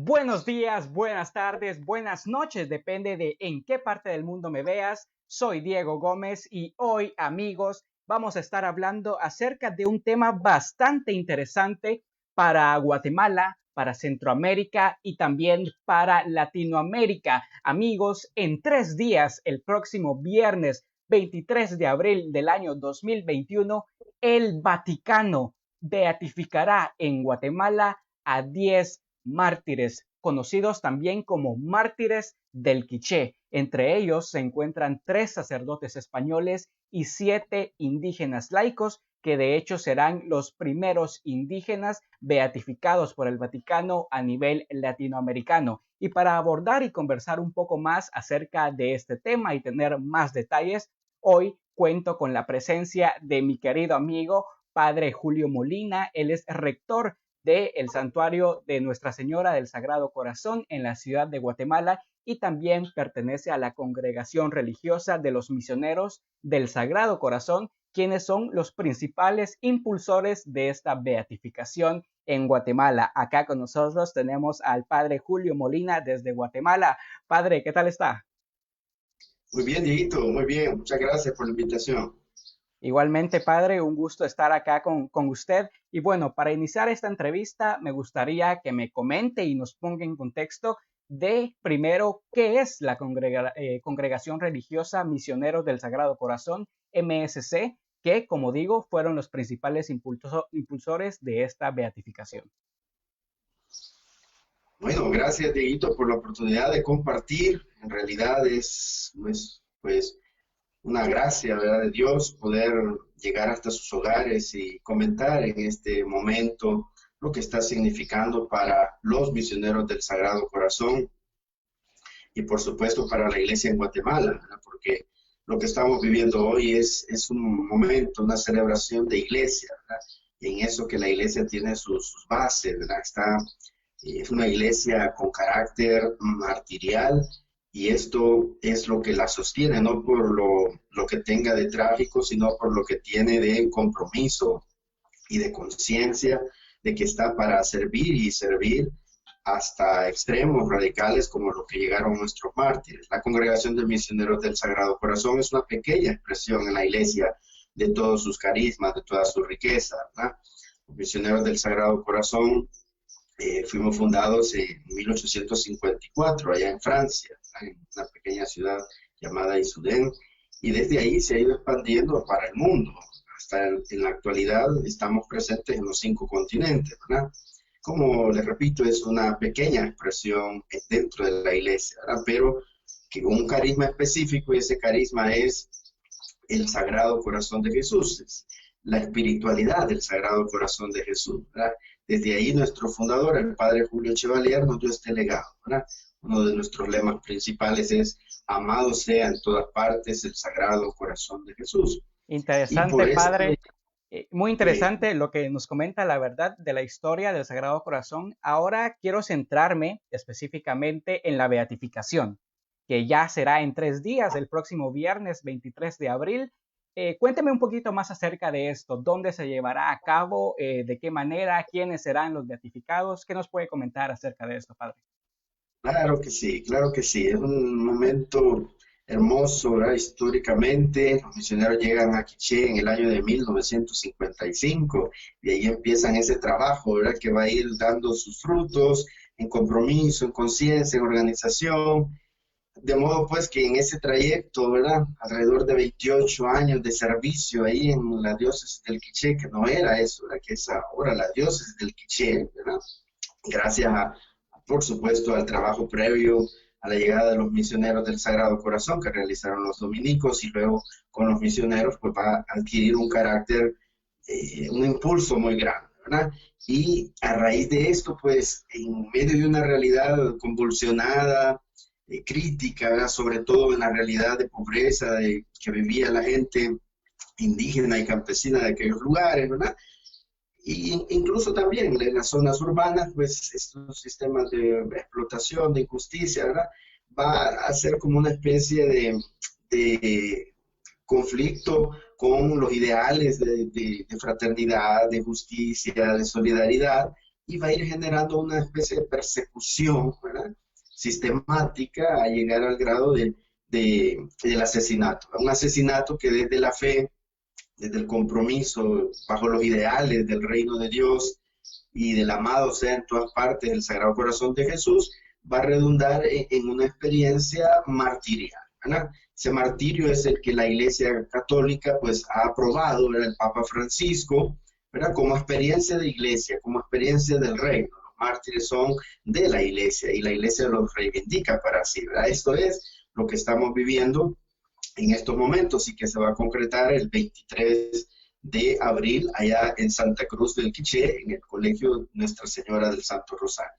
Buenos días, buenas tardes, buenas noches, depende de en qué parte del mundo me veas. Soy Diego Gómez y hoy, amigos, vamos a estar hablando acerca de un tema bastante interesante para Guatemala, para Centroamérica y también para Latinoamérica. Amigos, en 3 días, el próximo viernes 23 de abril del año 2021, el Vaticano beatificará en Guatemala a 10 mártires, conocidos también como mártires del Quiché. Entre ellos se encuentran 3 sacerdotes españoles y 7 indígenas laicos, que de hecho serán los primeros indígenas beatificados por el Vaticano a nivel latinoamericano. Y para abordar y conversar un poco más acerca de este tema y tener más detalles, hoy cuento con la presencia de mi querido amigo, Padre Julio Molina. Él es rector del Santuario de Nuestra Señora del Sagrado Corazón en la ciudad de Guatemala y también pertenece a la congregación religiosa de los misioneros del Sagrado Corazón, quienes son los principales impulsores de esta beatificación en Guatemala. Acá con nosotros tenemos al Padre Julio Molina desde Guatemala. Padre, ¿qué tal está? Muy bien, Dieguito, muy bien. Muchas gracias por la invitación. Igualmente, padre, un gusto estar acá con usted. Y bueno, para iniciar esta entrevista, me gustaría que me comente y nos ponga en contexto de primero qué es la Congregación Religiosa Misioneros del Sagrado Corazón, MSC, que, como digo, fueron los principales impulsores de esta beatificación. Bueno, gracias, Dieguito, por la oportunidad de compartir. En realidad es, pues, una gracia, ¿verdad?, de Dios poder llegar hasta sus hogares y comentar en este momento lo que está significando para los misioneros del Sagrado Corazón y por supuesto para la iglesia en Guatemala, ¿verdad? Porque lo que estamos viviendo hoy es un momento, una celebración de iglesia, ¿verdad? Y en eso que la iglesia tiene sus bases, ¿verdad? Es una iglesia con carácter martirial y esto es lo que la sostiene, no por lo que tenga de trágico, sino por lo que tiene de compromiso y de conciencia de que está para servir y servir hasta extremos radicales como lo que llegaron nuestros mártires. La Congregación de Misioneros del Sagrado Corazón es una pequeña expresión en la iglesia de todos sus carismas, de toda su riqueza, ¿verdad? Los Misioneros del Sagrado Corazón fuimos fundados en 1854 allá en Francia, en una pequeña ciudad llamada Issoudun, y desde ahí se ha ido expandiendo para el mundo. Hasta en la actualidad estamos presentes en los 5 continentes, ¿verdad? Como les repito, es una pequeña expresión dentro de la iglesia, ¿verdad? Pero que con un carisma específico, y ese carisma es el Sagrado Corazón de Jesús, es la espiritualidad del Sagrado Corazón de Jesús, ¿verdad? Desde ahí nuestro fundador, el Padre Julio Chevalier, nos dio este legado, ¿verdad? Uno de nuestros lemas principales es: amado sea en todas partes el Sagrado Corazón de Jesús. Y Interesante, por esto, padre. Muy eh, interesante lo que nos comenta la verdad de la historia del Sagrado Corazón. Ahora quiero centrarme específicamente en la beatificación, que ya será en 3 días, el próximo viernes 23 de abril. Cuénteme un poquito más acerca de esto, dónde se llevará a cabo, de qué manera, quiénes serán los beatificados. ¿Qué nos puede comentar acerca de esto, padre? claro que sí, es un momento hermoso, ¿verdad? Históricamente, los misioneros llegan a Quiché en el año de 1955 y ahí empiezan ese trabajo, ¿verdad? Que va a ir dando sus frutos en compromiso, en conciencia, en organización, de modo pues que en ese trayecto, ¿verdad? Alrededor de 28 años de servicio ahí en la diócesis del Quiché, que no era eso, ¿verdad? Que es ahora la diócesis del Quiché, ¿verdad? Gracias por supuesto, al trabajo previo a la llegada de los misioneros del Sagrado Corazón que realizaron los dominicos, y luego con los misioneros pues va a adquirir un carácter, un impulso muy grande, ¿verdad? Y a raíz de esto, pues en medio de una realidad convulsionada, crítica, ¿verdad? Sobre todo en la realidad de pobreza que vivía la gente indígena y campesina de aquellos lugares, ¿verdad? Y incluso también en las zonas urbanas, pues estos sistemas de explotación, de injusticia, ¿verdad? Va a ser como una especie de conflicto con los ideales de fraternidad, de justicia, de solidaridad, y va a ir generando una especie de persecución, ¿verdad? Sistemática a llegar al grado del asesinato. Un asesinato que desde la fe, desde el compromiso, bajo los ideales del reino de Dios y del amado sea en todas partes del Sagrado Corazón de Jesús, va a redundar en una experiencia martirial, ¿verdad? Ese martirio es el que la Iglesia Católica pues ha aprobado, ¿verdad? El Papa Francisco, ¿verdad? Como experiencia de Iglesia, como experiencia del reino. Los mártires son de la Iglesia y la Iglesia los reivindica para sí, ¿verdad? Esto es lo que estamos viviendo en estos momentos y que se va a concretar el 23 de abril allá en Santa Cruz del Quiché, en el Colegio Nuestra Señora del Santo Rosario.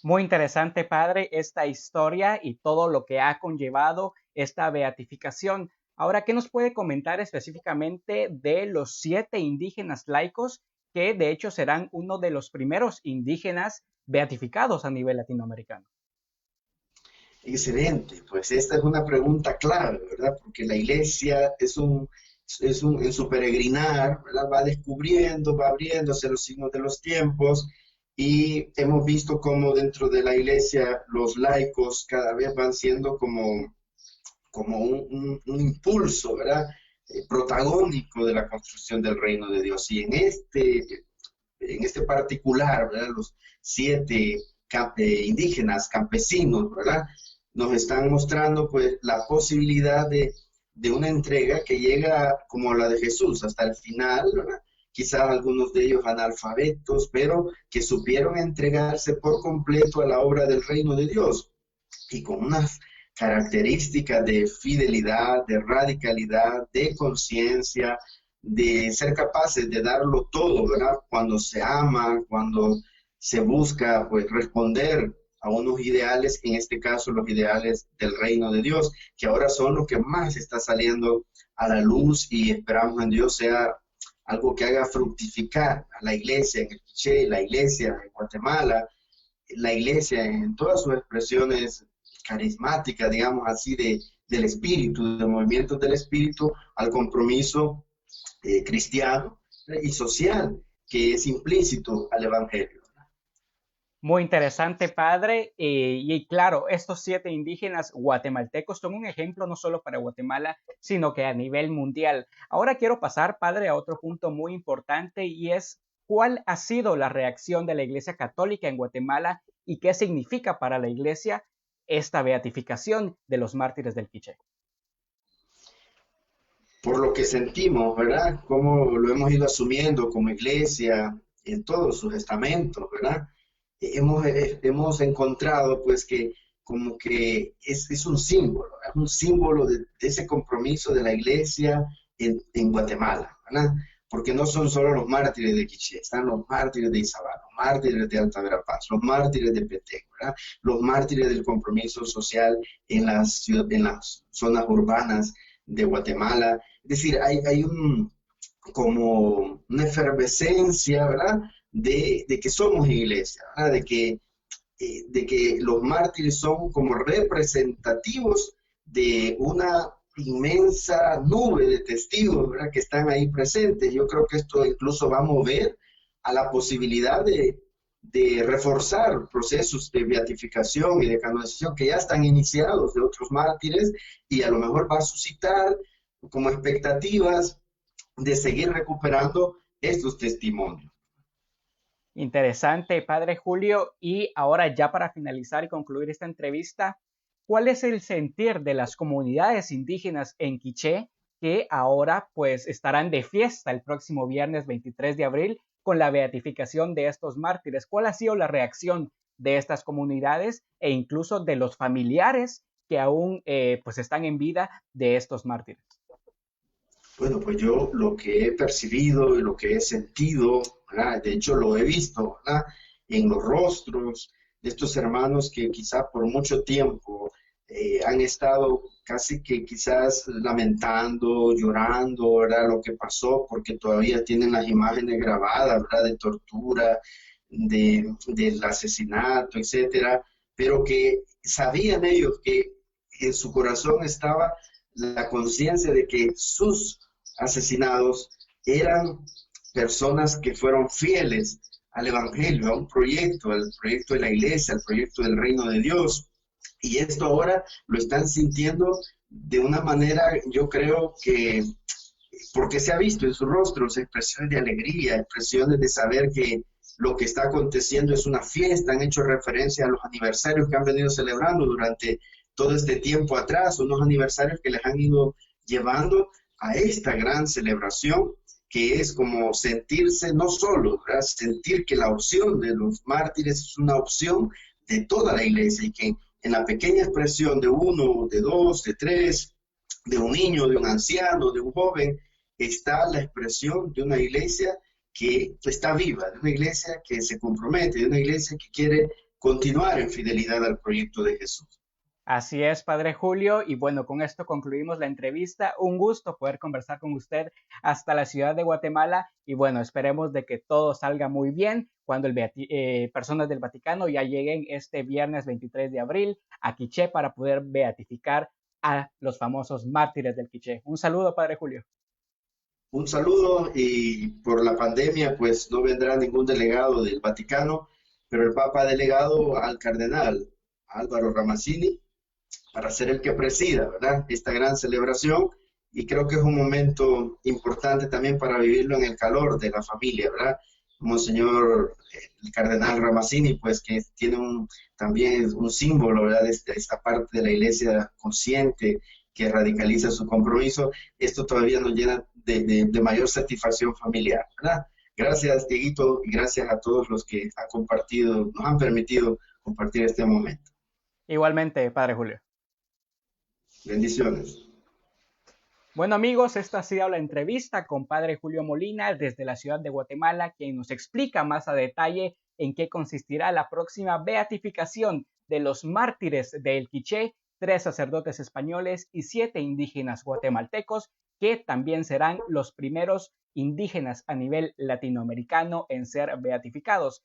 Muy interesante, padre, esta historia y todo lo que ha conllevado esta beatificación. Ahora, ¿qué nos puede comentar específicamente de los 7 indígenas laicos que de hecho serán uno de los primeros indígenas beatificados a nivel latinoamericano? Excelente, pues esta es una pregunta clave, ¿verdad? Porque la iglesia en su peregrinar, ¿verdad? Va descubriendo, va abriéndose los signos de los tiempos y hemos visto cómo dentro de la iglesia los laicos cada vez van siendo como un impulso, ¿verdad? Protagónico de la construcción del reino de Dios. Y en este particular, ¿verdad? Los 7 indígenas, campesinos, ¿verdad? Nos están mostrando pues la posibilidad de una entrega que llega como la de Jesús hasta el final, ¿verdad? Quizás algunos de ellos analfabetos, pero que supieron entregarse por completo a la obra del reino de Dios y con unas características de fidelidad, de radicalidad, de conciencia, de ser capaces de darlo todo, ¿verdad? Cuando se ama, cuando se busca pues responder a unos ideales, en este caso los ideales del reino de Dios, que ahora son lo que más está saliendo a la luz y esperamos en Dios sea algo que haga fructificar a la iglesia en el Quiché, la iglesia en Guatemala, la iglesia en todas sus expresiones carismáticas, digamos así, del espíritu, de movimientos del espíritu, al compromiso cristiano y social que es implícito al evangelio. Muy interesante, padre. Y claro, estos 7 indígenas guatemaltecos son un ejemplo no solo para Guatemala, sino que a nivel mundial. Ahora quiero pasar, padre, a otro punto muy importante y es cuál ha sido la reacción de la Iglesia Católica en Guatemala y qué significa para la Iglesia esta beatificación de los mártires del Quiché. Por lo que sentimos, ¿verdad? Cómo lo hemos ido asumiendo como iglesia en todos sus estamentos, ¿verdad? Hemos encontrado pues que como que es un símbolo de ese compromiso de la iglesia en Guatemala, ¿verdad? Porque no son solo los mártires de Quiché, están los mártires de Izabal, los mártires de Alta Verapaz, los mártires de Petén, ¿verdad? Los mártires del compromiso social en las zonas urbanas de Guatemala. Es decir, hay como una efervescencia, ¿verdad? De que somos iglesia, ¿verdad? De que los mártires son como representativos de una inmensa nube de testigos, ¿verdad? Que están ahí presentes. Yo creo que esto incluso va a mover a la posibilidad de reforzar procesos de beatificación y de canonización que ya están iniciados de otros mártires y a lo mejor va a suscitar como expectativas de seguir recuperando estos testimonios. Interesante, padre Julio. Y ahora ya para finalizar y concluir esta entrevista, ¿cuál es el sentir de las comunidades indígenas en Quiché que ahora pues estarán de fiesta el próximo viernes 23 de abril con la beatificación de estos mártires? ¿Cuál ha sido la reacción de estas comunidades e incluso de los familiares que aún pues están en vida de estos mártires? Bueno, pues yo lo que he percibido y lo que he sentido, ¿verdad? De hecho lo he visto, ¿verdad? En los rostros de estos hermanos que quizá por mucho tiempo han estado casi que quizás lamentando, llorando, ¿verdad? Lo que pasó, porque todavía tienen las imágenes grabadas, ¿verdad? De tortura, del asesinato, etcétera, pero que sabían ellos que en su corazón estaba la conciencia de que sus asesinados eran personas que fueron fieles al evangelio, a un proyecto, al proyecto de la iglesia, al proyecto del reino de Dios. Y esto ahora lo están sintiendo de una manera, yo creo que, porque se ha visto en sus rostros expresiones de alegría, expresiones de saber que lo que está aconteciendo es una fiesta, han hecho referencia a los aniversarios que han venido celebrando durante todo este tiempo atrás, unos aniversarios que les han ido llevando a esta gran celebración, que es como sentirse no solo, ¿verdad? Sentir que la opción de los mártires es una opción de toda la iglesia y que en la pequeña expresión de uno, de dos, de tres, de un niño, de un anciano, de un joven, está la expresión de una iglesia que está viva, de una iglesia que se compromete, de una iglesia que quiere continuar en fidelidad al proyecto de Jesús. Así es, Padre Julio, y bueno, con esto concluimos la entrevista. Un gusto poder conversar con usted hasta la ciudad de Guatemala y bueno, esperemos de que todo salga muy bien cuando personas del Vaticano ya lleguen este viernes 23 de abril a Quiché para poder beatificar a los famosos mártires del Quiché. Un saludo, Padre Julio. Un saludo y por la pandemia pues no vendrá ningún delegado del Vaticano, pero el Papa ha delegado al cardenal Álvaro Ramazzini para ser el que presida, ¿verdad? Esta gran celebración y creo que es un momento importante también para vivirlo en el calor de la familia, ¿verdad? Monseñor el cardenal Ramazzini, pues que tiene también un símbolo, ¿verdad? De esta parte de la iglesia consciente que radicaliza su compromiso, esto todavía nos llena de mayor satisfacción familiar, ¿verdad? Gracias, Dieguito, y gracias a todos los que han compartido, nos han permitido compartir este momento. Igualmente, Padre Julio. Bendiciones. Bueno amigos, esta ha sido la entrevista con Padre Julio Molina desde la ciudad de Guatemala, quien nos explica más a detalle en qué consistirá la próxima beatificación de los mártires de El Quiché, 3 sacerdotes españoles y 7 indígenas guatemaltecos, que también serán los primeros indígenas a nivel latinoamericano en ser beatificados.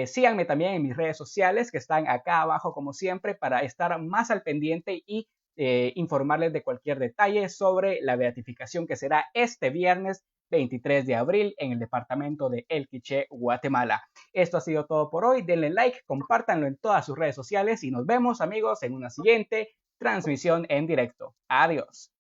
Síganme también en mis redes sociales que están acá abajo como siempre para estar más al pendiente y informarles de cualquier detalle sobre la beatificación que será este viernes 23 de abril en el departamento de El Quiché, Guatemala. Esto ha sido todo por hoy. Denle like, compártanlo en todas sus redes sociales y nos vemos amigos en una siguiente transmisión en directo. Adiós.